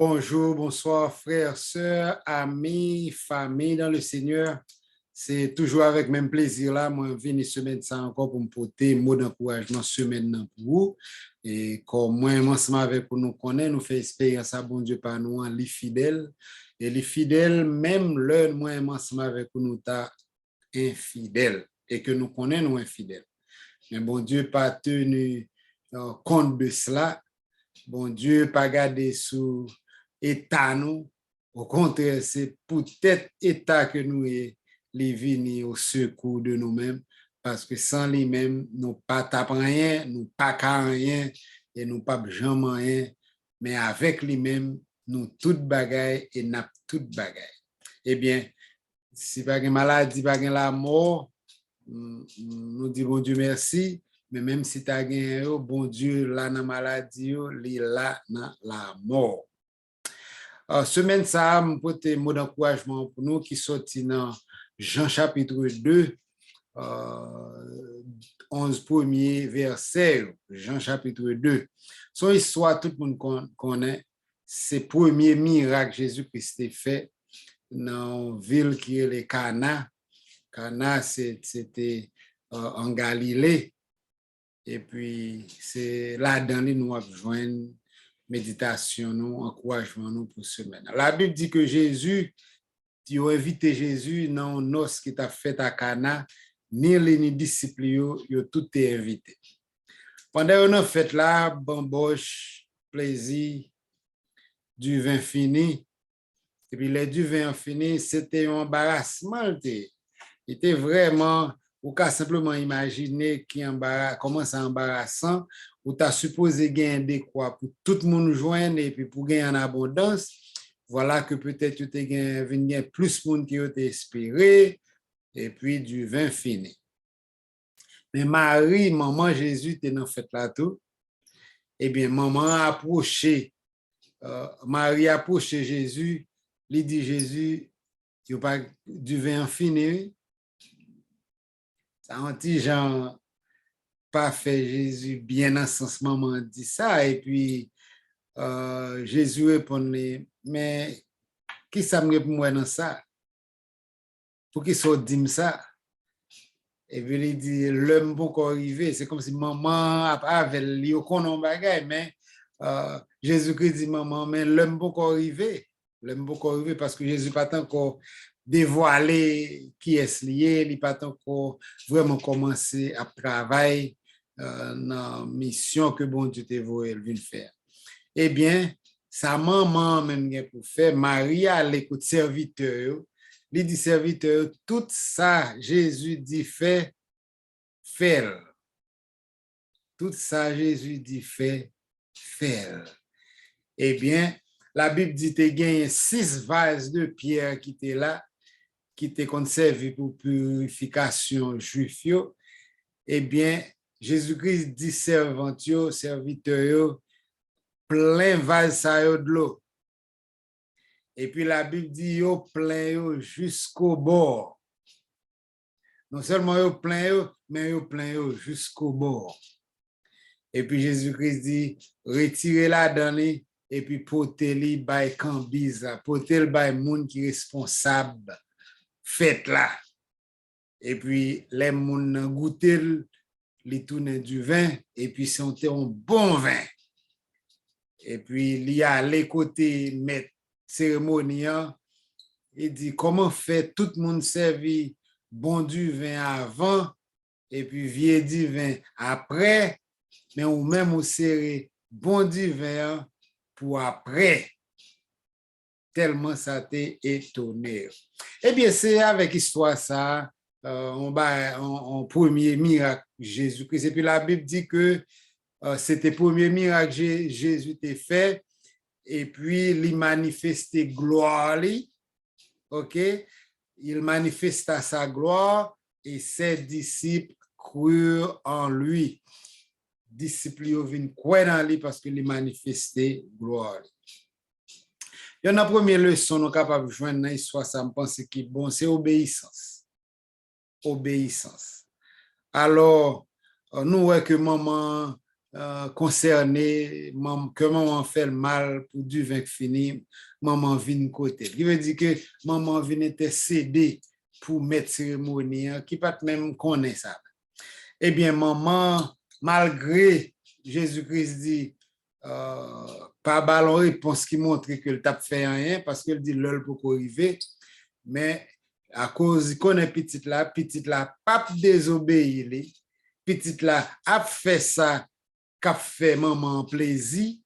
Bonjour, bonsoir, frères, sœurs, amis, famille dans le Seigneur. C'est toujours avec même plaisir là, moi, venir semaine ça encore pour me porter mot d'encouragement semaine pour vous. Et comme moi, ensemble avec pour nous connaître, nous fait expérience à bon Dieu par nous, les fidèles. Et les fidèles, même l'heure, moi, ensemble avec nous, ta infidèles. Et que nous connaissons, nous infidèles. Mais bon Dieu, pas tenu compte de cela. Bon Dieu, pas garder sous état nous. Au contraire, c'est peut-être état que nous est les venir au secours de nous-mêmes. Parce que sans lui-même, nous pas tapons rien, nous pas qu'à rien et nous pas jamais rien. Mais avec lui-même, nous tout bagaille et n'a tout bagaille. Eh bien, si pas une maladie, pas la mort, nous disons bon Dieu merci. Mais même si tu as gagné, bon Dieu, là dans la maladie, il est là dans la mort. Semaine ça, je porte un mot d'encouragement pour nous qui sorti dans Jean chapitre 2, 11 premiers versets. Jean chapitre 2. Son histoire, tout le monde connaît. C'est le premier miracle que Jésus-Christ a fait dans une ville qui est le Cana. Cana, c'était en Galilée. Et puis, c'est là-dedans que nous avons besoin méditation, nous, encouragement nous pour semaine. La Bible dit que Jésus, tu as invité Jésus dans noce qui t'a fait à Cana, ni les disciples, ils ont tout invité. Pendant une fête là, bamboche, plaisir, du vin fini. Et puis, le du vin fini, c'était un embarrassement. Il était vraiment, ou qu'à simplement imaginer comment c'est embarrassant, ou tu as supposé gagner quoi pour tout le monde joindre et puis pour gagner en abondance. Voilà que peut-être tu as gagné plus de monde qui ont espéré et puis du vin fini. Mais Marie, maman Jésus, était dans fête là tout. Eh bien, maman a approché, Marie a approché Jésus, lui dit Jésus, tu n'as pas du vin fini. Ça un petit genre pas fait Jésus bien dans ce sens, maman dit ça. Et puis, Jésus répondait, mais qui ça me répond moi dans ça? Pour qui ça dit ça? Et puis, il dit, l'homme beaucoup arrivé. C'est comme si maman avait lié au conon bagay, mais Jésus-Christ dit, maman, mais l'homme beaucoup arrivé. L'homme beaucoup arrivé parce que Jésus pas encore dévoilé qui est lié, il pas encore vraiment commencé à travailler dans la mission que bon Dieu t'a voué faire. Eh bien, sa maman même pour faire, Marie à l'écoute serviteur, il dit serviteur, tout ça, Jésus dit fait, faire. Tout ça, Jésus dit fait, faire. Eh bien, la Bible dit qu'il y a 6 vases de pierre qui étaient là, qui étaient conservés pour purification juif. Eh bien, Jésus-Christ dit serviteur, plein vase de l'eau. Et puis la Bible dit yo plein jusqu'au bord. Non seulement yo plein mais yo plein jusqu'au bord. Et puis Jésus-Christ dit retirez la donner et puis portez-les by cambise, portez-le by moun qui responsable. Faites là. Et puis les moun goûter les tourner du vin et puis c'est un bon vin. Et puis, il y a les côtés maître cérémonial. Il dit comment fait tout le monde servir bon du vin avant et puis vieux du vin après, mais ou même au serré bon du vin pour après. Tellement ça t'est étonné. Eh bien, c'est avec histoire ça, on premier miracle Jésus-Christ. Et puis la Bible dit que c'était le premier miracle que Jésus t'a fait. Et puis, il manifestait gloire. OK? Il manifesta sa gloire et ses disciples crurent en lui. Disciples viennent croire en lui parce qu'il manifestait gloire. Il y a une première leçon nous capable de joindre dans l'histoire, ça me pense qui bon, c'est obéissance. Obéissance. Alors, nous voyons que maman concerné, que maman fait le mal pour du vin fini, maman vient côté. Qui veut dire que maman vient intercéder pour mettre cérémonie, qui pas même connaît ça. Eh bien, maman, malgré Jésus-Christ dit, pas ballon réponse qui montre que le tape fait rien, parce qu'il dit l'heure pour arriver, mais à cause qu'on est petite là, pas désobéir, petite là a fait ça, qu'a fait maman plaisir,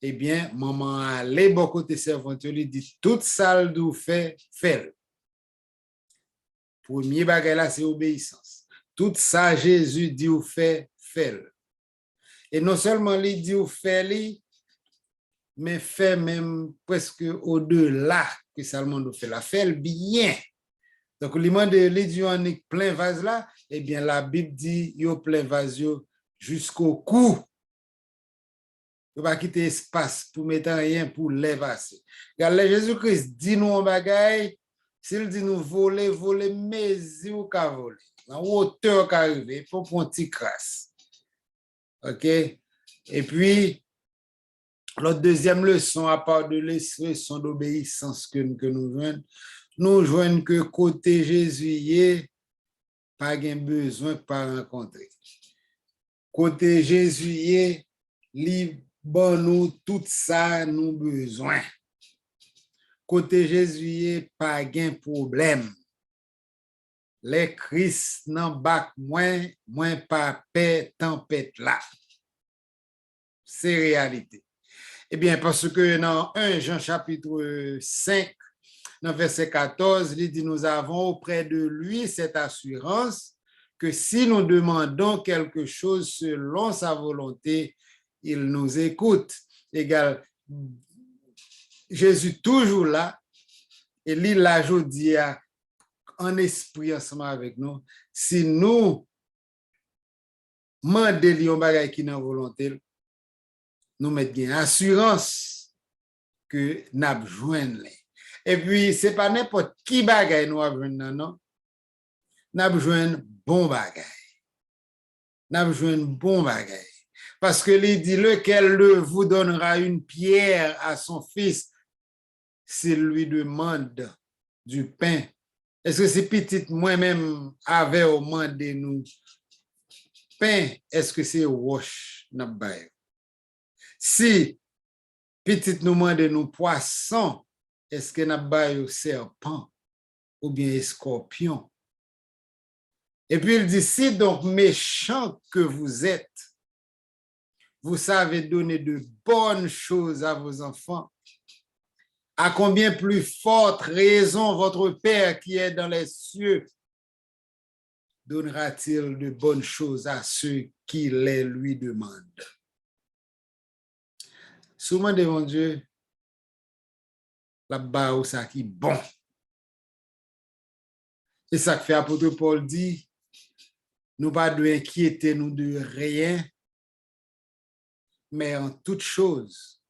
eh bien, maman a les bon côté servante, lui dit, toute salle d'où fait. Premier bagage là, c'est obéissance. Tout ça, Jésus dit ou fait. Et non seulement il dit ou fait, mais fait même presque au-delà que Salomon nous fait la fait bien. Donc, le demande les dieux en plein vase là, eh bien, la Bible dit, yo plein vase jusqu'au cou. Il ne va pas quitter espace pour mettre rien pour les vases. Regardez, Jésus-Christ dit nous un bagaille, s'il dit nous voler, mais ou qu'à voler. En hauteur qu'à arriver, il faut prendre un petit crasse. OK? Et puis, notre deuxième leçon, à part de leçon d'obéissance que nous joignons que côté Jésus, pas besoin de pas rencontrer. Côté Jésus, li bon nous tout ça nous besoin. Côté Jésus, pas de problème. Les Christ n'en bac moins pas paix tempête là. C'est réalité. Eh bien, parce que dans 1 Jean chapitre 5, dans verset 14, il dit, nous avons auprès de lui cette assurance que si nous demandons quelque chose selon sa volonté, il nous écoute. Égal, Jésus toujours là, et il l'a dit en esprit ensemble avec nous. Si nous demandons un bagage qui est dans volonté, nous mettons assurance que nous avons besoin. Et puis, ce n'est pas n'importe qui bagage nous avons besoin, non? Nous avons besoin bon bagage. Nous avons besoin bon bagage. Parce que il dit, lequel vous donnera une pierre à son fils s'il lui demande du pain. Est-ce que c'est petit moi-même avait au monde de nous pain? Est-ce que c'est roche? Si petit nous demande de nous poisson, est-ce que n'a pas serpent ou bien scorpion? Et puis il dit, si donc méchant que vous êtes, vous savez donner de bonnes choses à vos enfants, à combien plus forte raison votre Père qui est dans les cieux donnera-t-il de bonnes choses à ceux qui les lui demandent? Souvent devant Dieu, là-bas où ça qui est bon. Et ça que fait apôtre Paul dit, nous pas de inquiéter nous de rien, mais en toute chose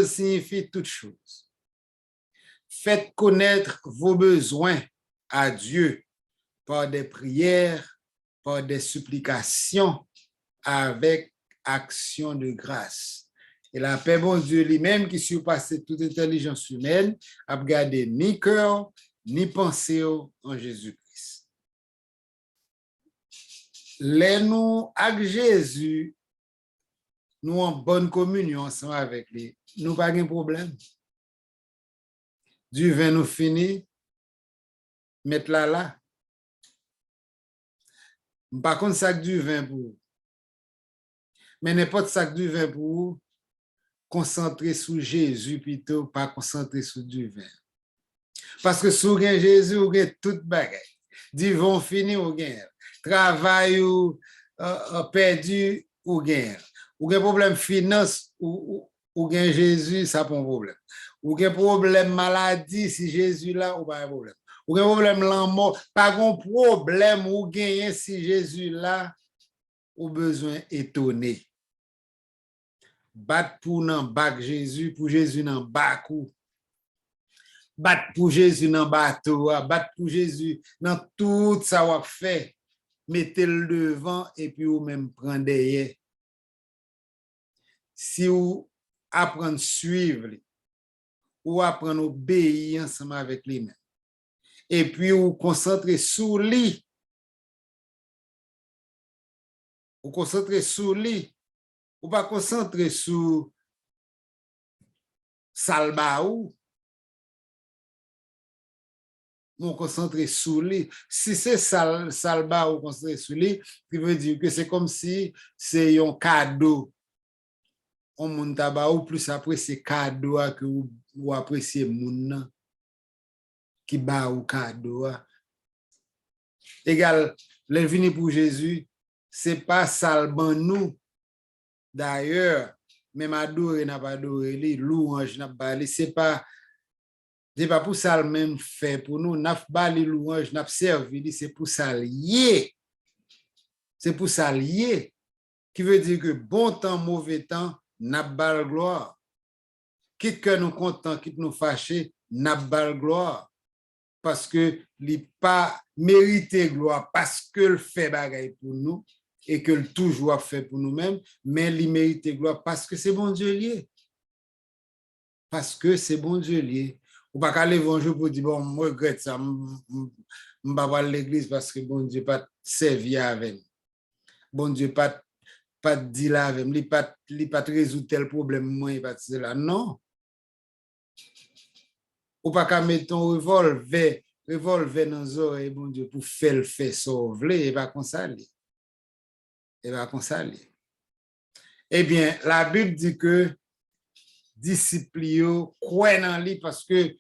signifie toute chose. Faites connaître vos besoins à Dieu par des prières, par des supplications, avec action de grâce. Et la paix, bon Dieu lui-même, qui surpasse toute intelligence humaine, a gardé ni cœur, ni pensée en Jésus-Christ. Les nous, avec Jésus, nous en bonne communion ensemble avec lui, nous pas de problème. Du vin nous fini, mettre là. Par contre, sac du vin pour vous. Mais n'importe sac du vin pour vous, concentrer sur Jésus plutôt, pas concentrer sur du vin. Parce que sur Jésus, vous avez tout bagage. Du vin fini, vous avez travail ou perdu, vous avez. Ou un problème finance ou gain Jésus, ça pas un problème. Ou un problème maladie, si Jésus là, ou pas un problème. Ou un problème l'amour, pas un problème ou gain si Jésus là, ou besoin étonné. Battre pour nan bac Jésus, pour Jésus nan bac ou. Battre pour Jésus nan bateau, battre pour Jésus dans tout ça qu'on fait. mettez le devant et puis ou même prendre derrière. Si vous apprenez à suivre, ou apprenez à obéir ensemble avec lui-même. Et puis vous concentrez sur lui. Vous concentrez sur lui. Ou pas concentrer sur Salbaou. Vous concentrez sur lui. Si c'est Salbaou concentré sur lui, ça veut dire que c'est comme si c'est un cadeau. On moun tabaou plus après c'est cadeau que ou apprécier moun qui ba ou cadeau. Égal, le vini pour Jésus, c'est pas salban nous. D'ailleurs, même adorer n'a pas adoré lui, louange n'a pas li, c'est pas pour ça le même fait pour nous, n'a pas li louange, n'a servi, c'est pour ça lié. C'est pour ça lié qui veut dire que bon temps, mauvais temps, n'a pas gloire. Quitte que nous content, quitte nous fâché, n'a pas gloire. Parce que il pas mérité gloire parce que le fait bagaille pour nous et que le toujours fait pour nous-mêmes, mais il mérite gloire parce que c'est bon Dieu lié. Parce que c'est bon Dieu lié. Ou pas qu'à l'évangile pour dire, bon, moi, je regrette ça, je ne vais pas à l'église parce que bon Dieu pas servi avec. Bon Dieu pas dit là avec, il pas résoudre tel problème, moi, il pas là. Non. Ou pas qu'à mettre ton revolver dans les oreilles, bon Dieu, pour faire le fait sauver, et pas comme ça. Et pas comme ça. Eh bien, la Bible dit que disciples croient dans lui parce que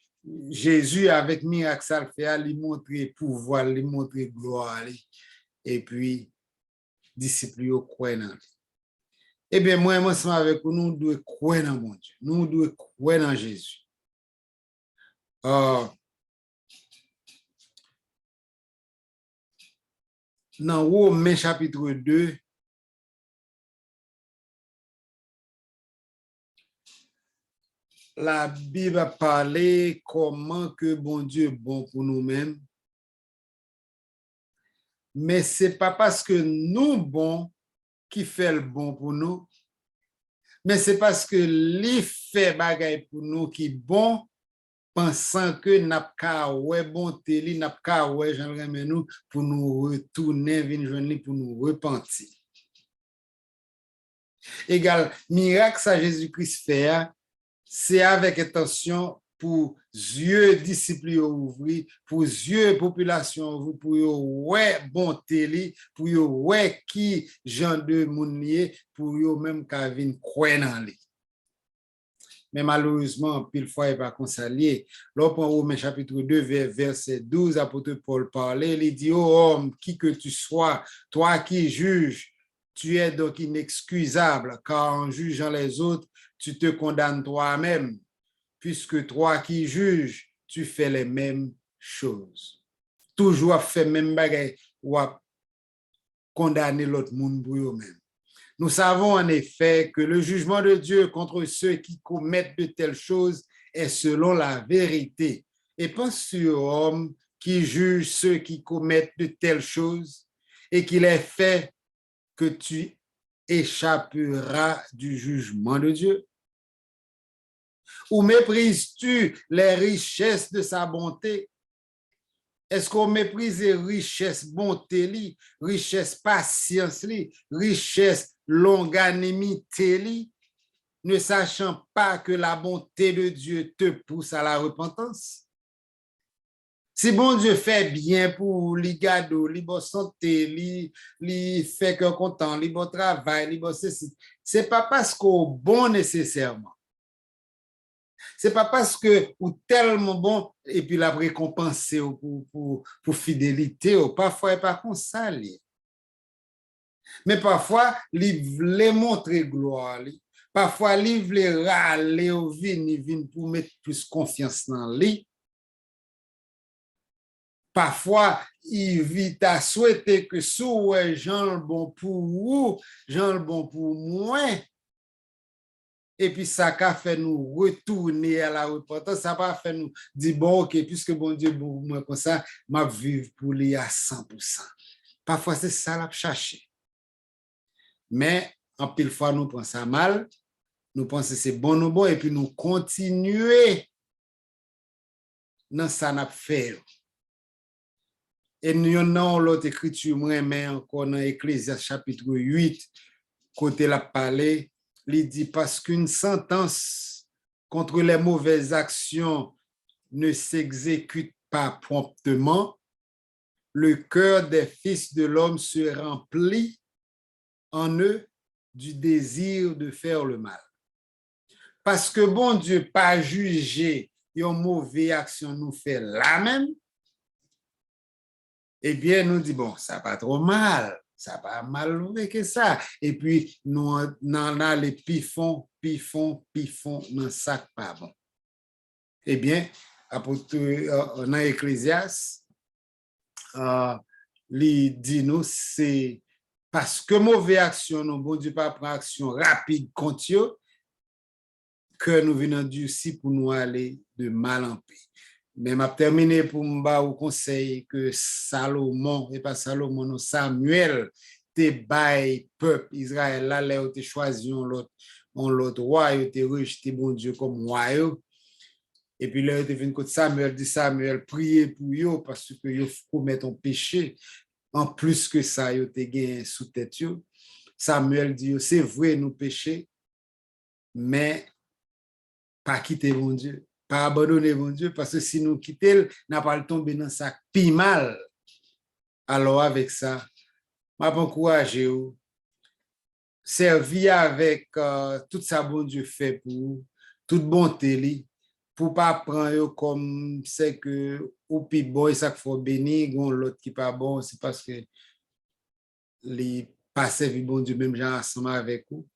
Jésus, avec miracle, ça le fait, lui montrer pouvoir, lui montrer gloire. Et puis, disciples croient dans lui. Eh bien, moi, ensemble avec vous, nous devons croire dans mon Dieu. Nous devons croire dans Jésus. Dans Romains chapitre 2, la Bible a parlé comment que bon Dieu est bon pour nous-mêmes. Mais ce n'est pas parce que nous bon qui fait le bon pour nous, mais c'est parce que lui fait bagaille pour nous qui bon, pensant que n'a pas ouais bonté, li n'a pas ouais j'en remets nous pour nous retourner venir pour nous repentir. Égal miracle ça Jésus-Christ fait, c'est avec intention pour yeux disciples ouvrir, pour yeux population ouvrir, pour yo ouais bonté li, pour yo ouais qui gens de moun lié, pour yo même ka vinn croire dans li. Mais malheureusement, pile fois, il n'est pas consalié. Lorsqu'on Romains chapitre 2, verset 12, apôtre Paul parlait, il dit, ô homme, qui que tu sois, toi qui juges, tu es donc inexcusable, car en jugeant les autres, tu te condamnes toi-même, puisque toi qui juges, tu fais les mêmes choses. Toujours fait même bagaille ou condamner l'autre monde pour eux-mêmes. Nous savons en effet que le jugement de Dieu contre ceux qui commettent de telles choses est selon la vérité. Et pense sur homme qui juge ceux qui commettent de telles choses et qu'il est fait que tu échapperas du jugement de Dieu. Ou méprises-tu les richesses de sa bonté? Est-ce qu'on méprise les richesses bonté, richesse patience, richesse longanimité, ne sachant pas que la bonté de Dieu te pousse à la repentance? Si bon Dieu fait bien pour les gado, les bonnes santé, les fait que content, les bon travail, les bon ceci, c'est pas parce qu'on bon nécessairement. C'est pas parce que ou tellement bon et puis la récompenser pour fidélité ou parfois pas comme ça. Mais parfois il veut montrer gloire, parfois il veut râler au vin pour mettre plus confiance dans lui. Parfois, il vit à souhaiter que soit Jean le bon pour vous, Jean le bon pour moi. Et puis, ça a fait nous retourner à la repentance. Ça a fait nous dire, bon, ok, puisque bon Dieu, bon, moi, comme ça, je vais vivre pour lui à 100%. Parfois, c'est ça la chercher. Mais, en pile fois, nous pensons ça mal, nous pensons que c'est bon, et puis nous continuons dans ça n'a fait. Et nous avons l'autre écriture, mais encore dans Ecclésiaste chapitre 8, côté la parler, il dit parce qu'une sentence contre les mauvaises actions ne s'exécute pas promptement, le cœur des fils de l'homme se remplit en eux du désir de faire le mal. Parce que bon Dieu pas jugé une mauvaise action nous fait la même, eh bien nous dit bon, ça pas trop mal, ça pas mal que ça. Et puis nous en a les pifons dans sac pas bon. Eh bien, dans Ecclésiaste, il dit nous c'est parce que mauvaise action, nous bon Dieu pas prend action rapide contre eux, que nous venons d'ici pour nous aller de mal en pis. Mais m'a terminé pour me au conseil que Salomon, et pas Salomon, non, Samuel, te bail peuple Israël, là, là, te choisi on l'autre roi, il te rejeté bon Dieu comme roi. Et puis là, il te venu contre Samuel, dit Samuel, priez pour eux parce que ils commettent un péché. En plus que ça, ils te gagné sous tête. Samuel dit, c'est vrai, nous péchons, mais pas quitter mon Dieu, pas abandonner mon Dieu, parce que si nous quittons, n'a pas le tomber dans ça pis mal. Alors avec ça, m'a encouragé ou servir avec tout ça bon Dieu fait pour vous, toute bonté li, pour pas prendre comme c'est que ou pi bon ça qu'il faut bénir, gon l'autre qui pas bon, c'est parce que les pas servi bon Dieu même gens ensemble avec vous,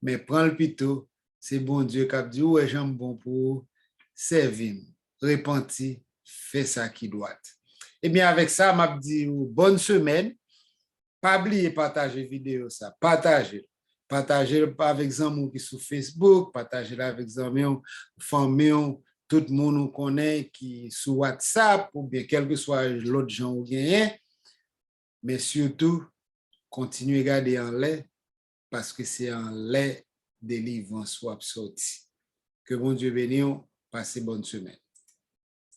mais prends le plutôt, c'est bon Dieu qui a dit ouais j'aime bon pour servir, repentir, faire ça qui doit. Et bien avec ça, m'a dit bonne semaine. Pas oublier partager vidéo ça, partager avec des amis qui sur Facebook, partager avec des amis, famille, tout le monde nous connaît qui sur WhatsApp ou bien quel que soit l'autre gens ou gagne. Mais surtout, continuez à garder en l'air parce que c'est en l'air délivrance soit sorti. Que bon Dieu bénisse, passez bonne semaine.